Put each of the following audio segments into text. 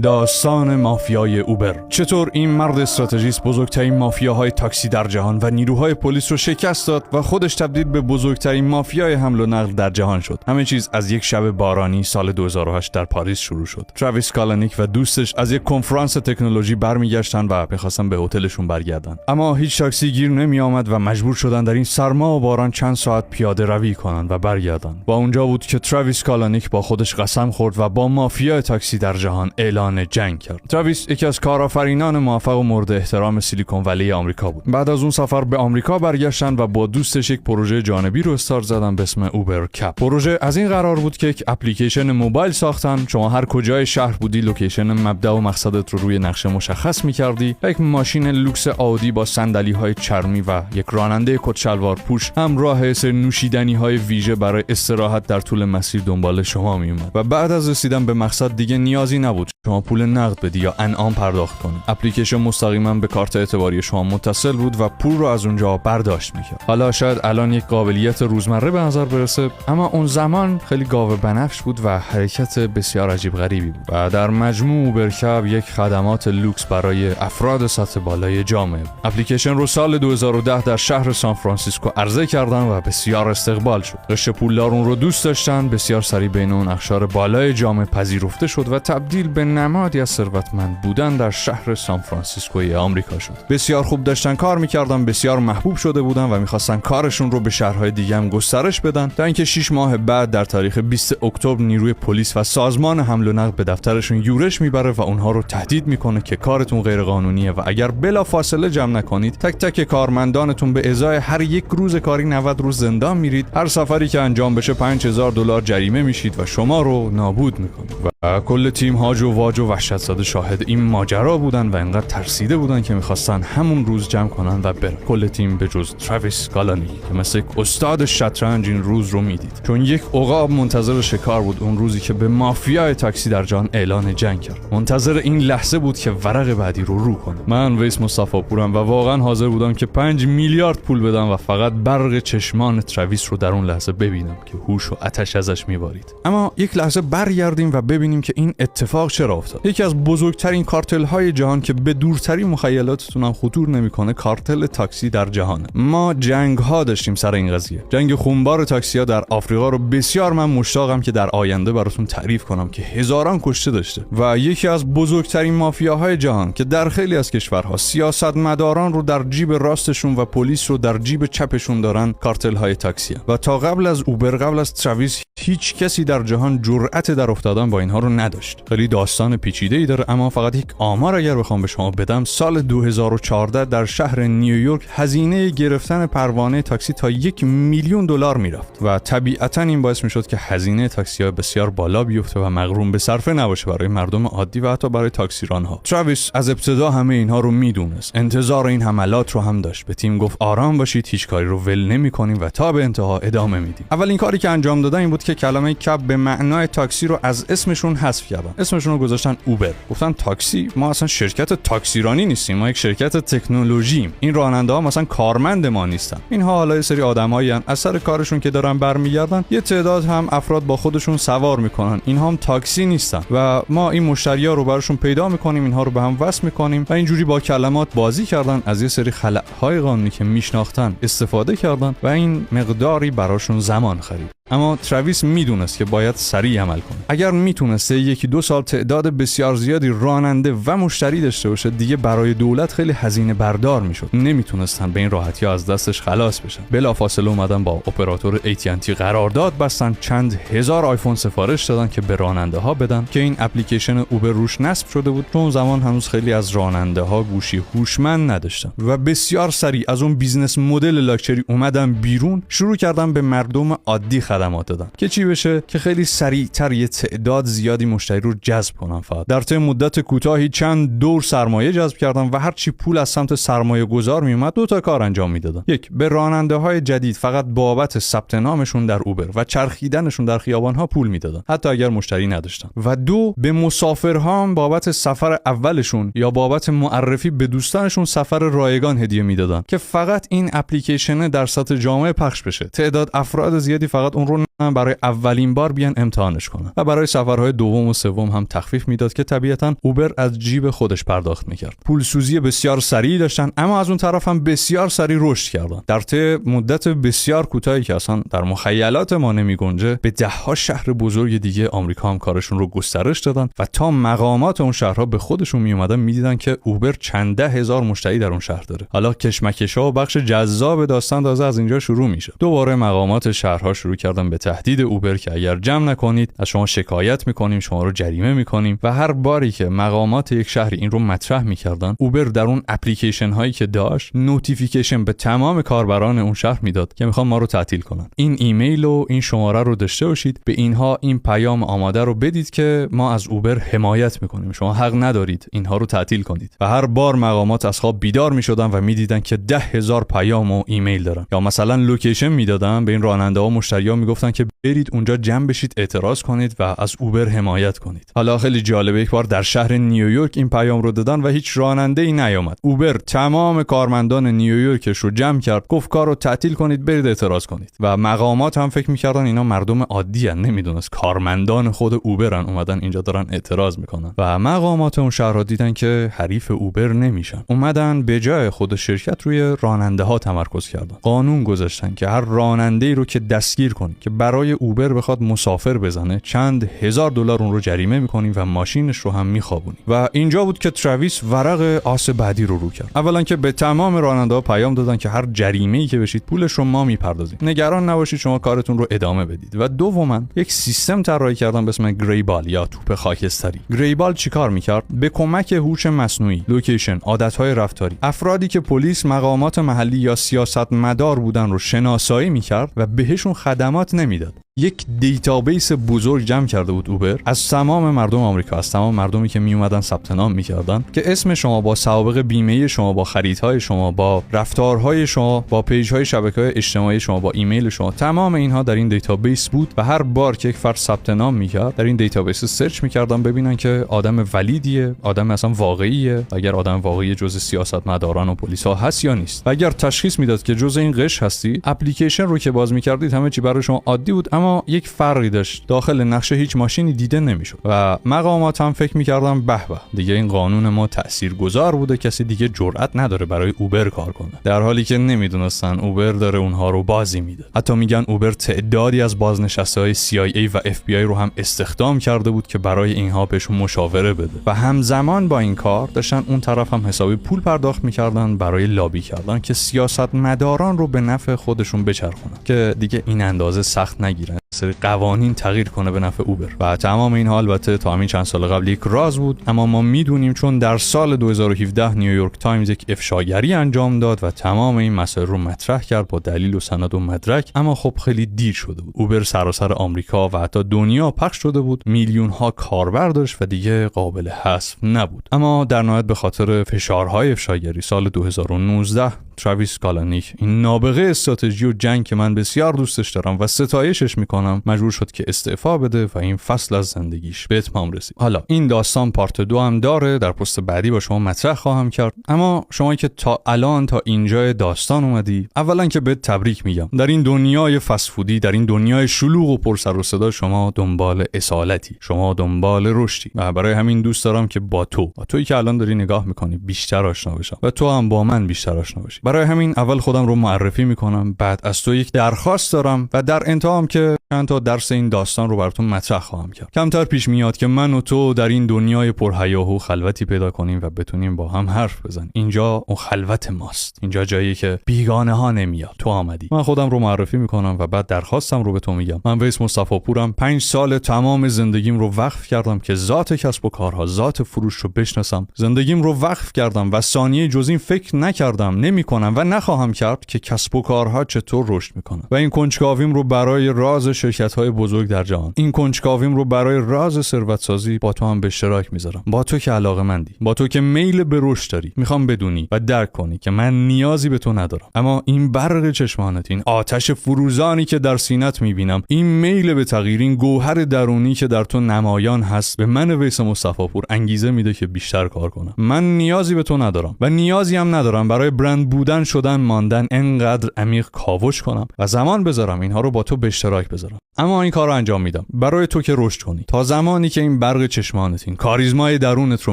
داستان مافیای اوبر. چطور این مرد استراتژیست بزرگترین مافیاهای تاکسی در جهان و نیروهای پلیس رو شکست داد و خودش تبدیل به بزرگترین مافیای حمل و نقل در جهان شد. همه چیز از یک شب بارانی سال 2008 در پاریس شروع شد. تراویس کالانیک و دوستش از یک کنفرانس تکنولوژی برمیگشتن و می‌خواستن به هتلشون برگردن. اما هیچ تاکسی گیر نمی‌آمد و مجبور شدن در این سرما و باران چند ساعت پیاده روی کنن و برگردن. با اونجا بود که تراویس کالانیک با خودش قسم خورد و با مافیای تاکسی در جهان اعلان جنگ کرد. تراویس یکی از کارآفرینان موفق و مورد احترام سیلیکون ولی آمریکا بود. بعد از اون سفر به آمریکا برگشتن و با دوستش یک پروژه جانبی رو استارت زدن به اسم اوبر کپ. پروژه از این قرار بود که یک اپلیکیشن موبایل ساختن. شما هر کجای شهر بودی لوکیشن مبدا و مقصدت رو روی نقشه مشخص می‌کردی. یک ماشین لوکس آودی با صندلی‌های چرمی و یک راننده کت‌شلوار پوش همراه سر نوشیدنی‌های ویژه برای استراحت در طول مسیر دنبال شما میومد. و بعد از رسیدن به مقصد دیگه نیازی نبود شما پول نقد بدی یا انعام پرداخت کنی. اپلیکیشن مستقیما به کارت اعتباری شما متصل بود و پول رو از اونجا برداشت می‌کرد. حالا شاید الان یک قابلیت روزمره به نظر برسه، اما اون زمان خیلی گاو بنفش بود و حرکت بسیار عجیب غریبی بود. و در مجموع اوبرکپ یک خدمات لوکس برای افراد سطح بالای جامعه. اپلیکیشن رو سال 2010 در شهر سان فرانسیسکو عرضه کردن و بسیار استقبال شد. قشر پولدار اون رو دوست داشتن، بسیار سریع بین اون اقشار بالای جامعه پذیرفته شد و تبدیل به نمادی از ثروتمند بودن در شهر سان فرانسیسکوی آمریکا شد. بسیار خوب داشتن کار می‌کردن، بسیار محبوب شده بودن و می‌خواستن کارشون رو به شهرهای دیگه هم گسترش بدن. تا اینکه 6 ماه بعد در تاریخ 20 اکتبر نیروی پلیس و سازمان حمل و نقل به دفترشون یورش میبره و اونها رو تهدید میکنه که کارتون غیر قانونیه و اگر بلافاصله جمع نکنید تک تک کارمندانتون به ازای هر یک روز کاری 90 روز زندان میرید. هر سفری که انجام بشه $5000 جریمه میشید و شما رو نابود میکنه. و کل تیم هاج و واج و وحشت زده شاهد این ماجرا بودن و انقدر ترسیده بودن که میخواستن همون روز جمع کنن و برن. کل تیم به جز تراویس کالانیک که مثل یک استاد شطرنج این روز رو میدید، چون یک عقاب منتظر شکار بود اون روزی که به مافیای تاکسی در جهان اعلان جنگ کرد. منتظر این لحظه بود که ورق بعدی رو کنه. من ویس مصطفی پورم و واقعا حاضر بودم که 5 میلیارد پول بدم و فقط برق چشمان تراویس رو در اون لحظه ببینم که هوش و آتش ازش میبارید. اما یک لحظه برگردیم و ببینیم که این اتفاق چرا افتاد. یکی از بزرگترین کارتل های جهان که به دورترین مخیلاتتون هم خطور نمیکنه کارتل تاکسی در جهانه. ما جنگ ها داشتیم سر این قضیه. جنگ خونبار تاکسی ها در آفریقا رو بسیار من مشتاقم که در آینده براتون تعریف کنم که هزاران کشته داشته. و یکی از بزرگترین مافیاهای جهان که در خیلی از کشورها سیاستمداران رو در جیب راستشون و پلیس رو در جیب چپشون دارن کارتل های تاکسی ها. و تا قبل از اوبر، قبل از تراویس، هیچ کسی در جهان جرأت در افتادن با اینها رو نداشت. خیلی داستان پیچیده‌ای داره، اما فقط یک آمار اگر بخوام به شما بدم، سال 2014 در شهر نیویورک هزینه گرفتن پروانه تاکسی تا $1,000,000 میرفت و طبیعتاً این باعث میشد که هزینه تاکسی‌ها بسیار بالا بیفته و مغروم به صرفه نباشه برای مردم عادی و حتی برای تاکسیران‌ها. تراویس از ابتدا همه اینها رو میدونست، انتظار این حملات رو هم داشت. به تیم گفت آرام باشید، هیچ کاری رو ول نمی‌کنیم و تا به انتها ادامه میدیم. اولین کاری که انجام دادن این بود که کلمه کپ به معنای تاکسی رو از اسمشون حذف کردن. اسمشون رو گذاشتن اوبر. گفتن تاکسی، ما اصلا شرکت تاکسیرانی نیستیم، ما یک شرکت تکنولوژییم. این راننده‌ها مثلا کارمند ما نیستن. اینها حالا یه سری آدمایی ان از سر کارشون که دارن برمیگردن، یه تعداد هم افراد با خودشون سوار میکنن. اینها هم تاکسی نیستن و ما این مشتری‌ها رو براشون پیدا میکنیم، اینها رو به هم وصل میکنیم و اینجوری با کلمات بازی کردن، از یه سری خلأهای قانونی که میشناختن استفاده کردن و این مقداری براشون زمان خرید. اما تراویس میدونست که باید سریع عمل کنه. اگر میتونست 1-2 سال تعداد بسیار زیادی راننده و مشتری داشته باشه، دیگه برای دولت خیلی هزینه بردار میشد. نمیتونستن به این راحتی از دستش خلاص بشن. بلافاصله اومدن با اپراتور AT&T قرارداد بستن، چند هزار آیفون سفارش دادن که به راننده ها بدن که این اپلیکیشن اوبر روش نصب شده بود. چون زمان هنوز خیلی از راننده ها گوشی هوشمند نداشتن و بسیار سریع از اون بیزنس مدل لاکچری اومدن بیرون، شروع کردن به مردم عادی خدمات دادن که چی بشه که خیلی سریعتر یه تعداد زیادی مشتری رو جذب کنن. فقط در طی مدت کوتاهی چند دور سرمایه جذب کردن و هر چی پول از سمت سرمایه گذار می اومد 2 تا کار انجام میدادن. یک، به راننده های جدید فقط بابت ثبت نامشون در اوبر و چرخیدنشون در خیابان ها پول میدادن حتی اگر مشتری نداشتن. و 2، به مسافرها بابت سفر اولشون یا بابت معرفی به دوستانشون سفر رایگان هدیه میدادن که فقط این اپلیکیشن در سطح جامعه پخش بشه. تعداد افراد زیادی فقط اون اون رو برای اولین بار بیان امتحانش کنن و برای سفرهای دوم و سوم هم تخفیف میداد که طبیعتاً اوبر از جیب خودش پرداخت میکرد. پولسوزی بسیار سریعی داشتن، اما از اون طرف هم بسیار سریع رشد کردن. در طی مدت بسیار کوتاهی که اصلا در مخیلات ما نمیگنجه، به ده‌ها شهر بزرگ دیگه آمریکا هم کارشون رو گسترش دادن و تا مقامات اون شهرها به خودشون میومدن میدیدن که اوبر چند ده هزار مشتری در اون شهر داره. حالا کشمکش‌ها و بخش جذاب داستان تازه از اینجا شروع میشه. دوباره مقامات شهرها شروع کردن به تهدید اوبر که اگر جمع نکنید از شما شکایت میکنیم، شما رو جریمه میکنیم. و هر باری که مقامات یک شهر این رو مطرح میکردن، اوبر در اون اپلیکیشن هایی که داشت نوتیفیکیشن به تمام کاربران اون شهر میداد که میخوان ما رو تعطیل کنن. این ایمیل و این شماره رو داشته باشید، به اینها این پیام آماده رو بدید که ما از اوبر حمایت میکنیم، شما حق ندارید اینها رو تعطیل کنید. و هر بار مقامات از خواب بیدار میشدن و میدیدن که 10,000 پیام و ایمیل دارن. یا مثلا لوکیشن میدادن به این راننده ها، مشتری‌ها میگفتن که برید اونجا جمع بشید، اعتراض کنید و از اوبر حمایت کنید. حالا خیلی جالبه، یک بار در شهر نیویورک این پیام رو دادن و هیچ راننده‌ای نیامد. اوبر تمام کارمندان نیویورکش رو جمع کرد، گفت کارو تعطیل کنید، برید اعتراض کنید. و مقامات هم فکر می‌کردن اینا مردم عادی ان، نمیدونست کارمندان خود اوبرن، اومدن اینجا دارن اعتراض میکنن. و مقامات اون شهرها دیدن که حریف اوبر نمیشن، اومدن به جای خود شرکت روی راننده ها تمرکز کردن. قانون گذاشتن که هر راننده‌ای رو که دستگیر کنید که برای اوبر بخواد مسافر بزنه، چند هزار دلار اون رو جریمه میکنیم و ماشینش رو هم میخوابونیم. و اینجا بود که تراویس ورق آس بعدی رو کرد. اولا که به تمام راننده‌ها پیام دادن که هر جریمه‌ای که بشید پولش رو ما میپردازیم، نگران نباشید، شما کارتون رو ادامه بدید. و دوما یک سیستم طراحی کردن به اسم گریبال یا توپ خاکستری. گریبال چیکار میکرد؟ به کمک هوش مصنوعی، لوکیشن، عادت‌های رفتاری، افرادی که پلیس، مقامات محلی یا سیاستمدار بودن رو شناسایی میکرد و بهشون خدمات نمیداد. یک دیتابیس بزرگ جمع کرده بود اوبر از تمام مردم آمریکا، از تمام مردمی که می اومدن ثبت نام می‌کردن، که اسم شما با سوابق بیمه شما، با خریدهای شما، با رفتارهای شما، با پیج‌های شبکه‌های اجتماعی شما، با ایمیل شما، تمام اینها در این دیتابیس بود. و هر بار که یک فرد ثبت نام می‌کرد، در این دیتابیس سرچ می‌کردن ببینن که آدم ولیدیه، آدم اصلا واقعیه، اگر آدم واقعی جزء سیاستمداران و پلیس‌ها هست یا نیست. و اگر تشخیص میداد که جزء این قش هستی، اپلیکیشن رو که باز می‌کردید همه چی برای شما عادی بود، اما یک فرقی داشت، داخل نقشه هیچ ماشینی دیده نمیشد. و مقامات هم فکر می‌کردن به به، دیگه این قانون ما تاثیرگذار بوده، کسی دیگه جرئت نداره برای اوبر کار کنه. در حالی که نمیدونستن اوبر داره اونها رو بازی میده. حتی میگن اوبر تعدادی از بازنشسته‌های CIA و FBI رو هم استخدام کرده بود که برای اینها بهشون مشاوره بده. و همزمان با این کار داشتن اون طرف هم حسابی پول پرداخت می‌کردن برای لابی کردن که سیاستمداران رو به نفع خودشون بچرخونن، که دیگه این اندازه سخت نگیرن، سری قوانین تغییر کنه به نفع اوبر. و تمام این حال البته تا همین چند سال قبل یک راز بود، اما ما میدونیم چون در سال 2017 نیویورک تایمز یک افشاگری انجام داد و تمام این مسائل رو مطرح کرد با دلیل و سند و مدرک. اما خب خیلی دیر شده بود. اوبر سراسر آمریکا و حتی دنیا پخش شده بود، میلیون ها کاربر داشت و دیگه قابل حذف نبود. اما در نهایت به خاطر فشارهای افشاگری سال 2019 تراویس کالانیک، این نابغه استراتژی و جنگ که من بسیار دوستش دارم و ستایشش میکنم، مجبور شد که استعفا بده و این فصل از زندگیش به اتمام رسید. حالا این داستان پارت 2 هم داره، در پست بعدی با شما مطرح خواهم کرد. اما شما که تا الان تا اینجای داستان اومدی، اولا که بهت تبریک میگم. در این دنیای فست فودی، در این دنیای شلوغ و پر سر و صدا، شما دنبال اصالتی، شما دنبال رشدی. و برای همین دوست دارم که با تویی که الان داری نگاه میکنی بیشتر آشنا بشم و تو هم با من بیشتر آشنا بشی. برای همین اول خودم رو معرفی میکنم، بعد از تو یک درخواست دارم و در انتها هم که چند تا درس این داستان رو براتون مطرح خواهم کرد. کمتر پیش میاد که من و تو در این دنیای پرهیاهو خلوتی پیدا کنیم و بتونیم با هم حرف بزنیم. اینجا اون خلوت ماست، اینجا جایی که بیگانه ها نمیاد. تو آمدی. من خودم رو معرفی میکنم و بعد درخواستم رو به تو میگم. من ویس مصطفی پورم. 5 سال تمام زندگیم رو وقف کردم که ذات کسب و کارها، ذات فروش رو بشناسم. زندگیم رو وقف کردم و ثانیه جز این فکر نکردم، نمیکنم و نخواهم کرد که کسب و کارها چطور رشد میکنن. و این کنجکاویم رو برای راز شرکت‌های بزرگ در جهان، این کنجکاویم رو برای راز ثروت‌سازی با تو هم به اشتراک میذارم. با تو که علاقه‌مندی، با تو که میل به رشد داری. میخوام بدونی و درک کنی که من نیازی به تو ندارم، اما این برق چشمانت، این آتش فروزانی که در سینت میبینم، این میل به تغییر، این گوهر درونی که در تو نمایان هست، به من ویس مصطفی پور انگیزه میده که بیشتر کار کنم. من نیازی به تو ندارم و نیازی هم ندارم برای برند بودن، شدن، ماندن انقدر عمیق کاوش کنم و زمان بذارم اینها رو با تو به اشتراک بذارم. نمیذارم. اما این کارو انجام میدم برای تو که رشد کنی. تا زمانی که این برق چشمانت، این کاریزمای درونت رو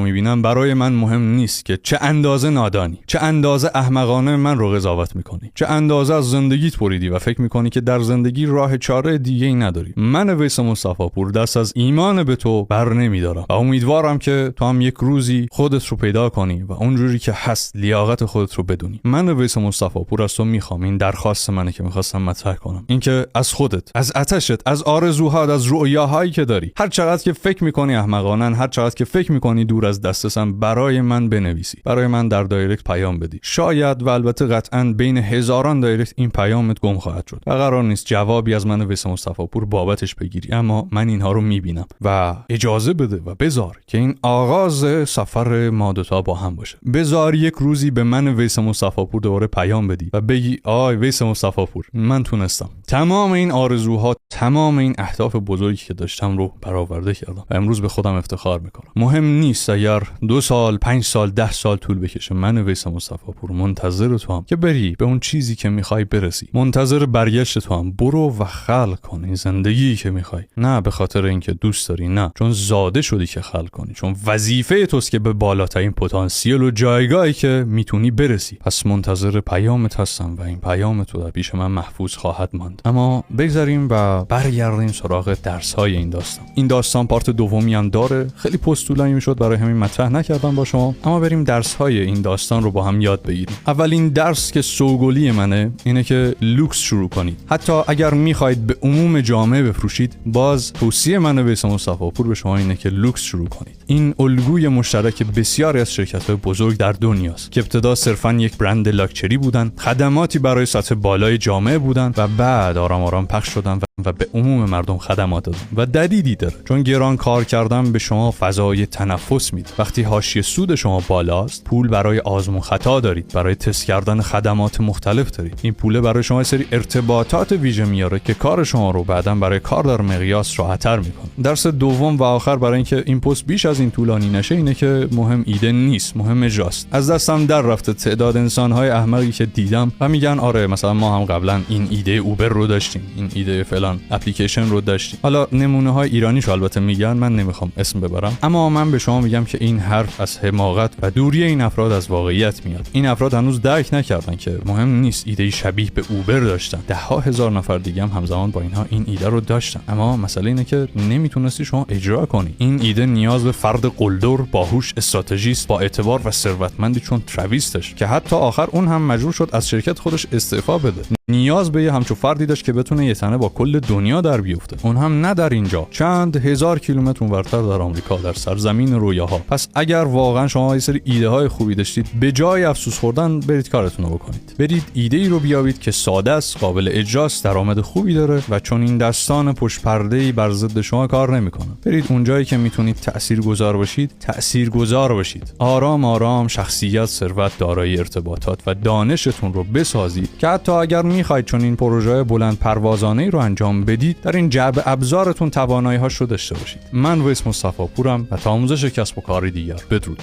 میبینم، برای من مهم نیست که چه اندازه نادانی، چه اندازه احمقانه من رو قضاوت میکنی، چه اندازه از زندگیت بریدی و فکر میکنی که در زندگی راه چاره دیگه ای نداری. من ویس مصطفی پور دست از ایمان به تو بر نمیدارم و امیدوارم که تو هم یک روزی خودت رو پیدا کنی و اونجوری که هست لیاقت خودت رو بدونی. من ویس مصطفی پور از تو میخوام، این درخواست منه که میخواستم مطرح کنم، اینکه از خودت، از آتشت، از آرزوهات، از رؤیاهایی که داری، هر چقدر که فکر میکنی احمقانه، هر چقدر که فکر میکنی دور از دسترسم، برای من بنویسی، برای من در دایرکت پیام بدی. شاید و البته قطعاً بین هزاران دایرکت این پیامت گم خواهد شد و قرار نیست جوابی از من ویس مصطفی پور بابتش بگیری، اما من اینها رو میبینم و اجازه بده و بذار که این آغاز سفر ما دوتا با هم باشه. بذار یک روزی به من ویس مصطفی پور دوباره پیام بدی و بگی آی ویس مصطفی پور، من تونستم تمام این آرزوها، تمام این اهداف بزرگی که داشتم رو برآورده کردم و امروز به خودم افتخار میکنم. مهم نیست اگر 2 سال، 5 سال، 10 سال طول بکشه، من ویس مصطفی پور منتظر تو هم که بری به اون چیزی که میخوای برسی. منتظر برگشت تو هم. برو و خلق کن این زندگی که میخوای، نه به خاطر اینکه دوست داری، نه چون زاده شدی که خلق کنی، چون وظیفه توست که به بالاترین پتانسیل و جایگاهی که میتونی برسی. پس منتظر پیامت هستم و این پیام تو در پیش من محفوظ خواهد ماند. اما بگذاریم و برگردیم سراغ درس‌های این داستان. این داستان پارت دومی هم داره، خیلی پست طولانی میشد، برای همین مطرح نکردم با شما، اما بریم درس‌های این داستان رو با هم یاد بگیریم. اولین درس که سوگلی منه اینه که لوکس شروع کنید. حتی اگر میخواید به عموم جامعه بفروشید، باز توصیه من ویس مصطفی پور به شما اینه که لوکس شروع کنید. این الگوی مشترک بسیاری از شرکت‌های بزرگ در دنیاست که ابتدا صرفاً یک برند لاکچری بودن، خدماتی برای سطح بالای جامعه بودن و بعد آرام آرام پخش شدن و به عموم مردم خدمات دادن. و دلیلی داره، چون گران کار کردن به شما فضای تنفس میده. وقتی حاشیه سود شما بالاست، پول برای آزمون خطا دارید، برای تست کردن خدمات مختلف دارید. این پول برای شما سری ارتباطات ویژه میاره که کار شما رو بعداً برای کار در مقیاس راحت‌تر میکنه. درس دوم و آخر برای اینکه این پست بیش از این طولانی نشه اینه که مهم ایده نیست، مهم اجراست. از دستم در رفته تعداد انسان‌های احمقی که دیدم و میگن آره مثلا ما هم قبلا این ایده اوبر رو داشتیم، این ایده فلان اپلیکیشن رو داشتیم. حالا نمونه‌های ایرانیش البته میگن، من نمیخوام اسم ببرم، اما من به شما میگم که این حرف از حماقت و دوری این افراد از واقعیت میاد. این افراد هنوز درک نکردن که مهم نیست ایده شبیه به اوبر داشتن، 10,000 نفر دیگه هم همزمان با اینها این ایده رو داشتن، اما مسئله اینه که نمیتونستی شما اجرا کنی. این ایده نیاز به فرد قلدر، باهوش، استراتژیست، با اعتبار و ثروتمندی چون ترویس داشت که حتی آخر اون هم مجبور شد از شرکت خودش استعفا بده. نیاز به یه همچو فردی داشت که بتونه یه تنه با کل دنیا در بیفته، اون هم نه در اینجا، چند هزار کیلومتر اونورتر در آمریکا، در سرزمین رویاها. پس اگر واقعا شما یه سری ایده های خوبی داشتید، به جای افسوس خوردن برید کارتون رو بکنید. برید ایده ای رو بیابید که ساده است، قابل اجراست، درآمد خوبی داره و چون این دستان پشت پرده‌ای بر ضد شما کار نمیکنه. برید اونجایی که میتونید تاثیرگذار باشید، تاثیرگذار باشید. آرام آرام شخصیت، ثروت، دارایی، ارتباطات و دانشتون رو بسازید که حتی اگر میخواید چون این پروژه بلند پروازانه‌ای رو انجام بدید، در این جعبه ابزارتون توانایی‌هاش رو داشته باشید. من ویس مصطفی پورم و تا آموزش کسب و کار دیگر. بدرود.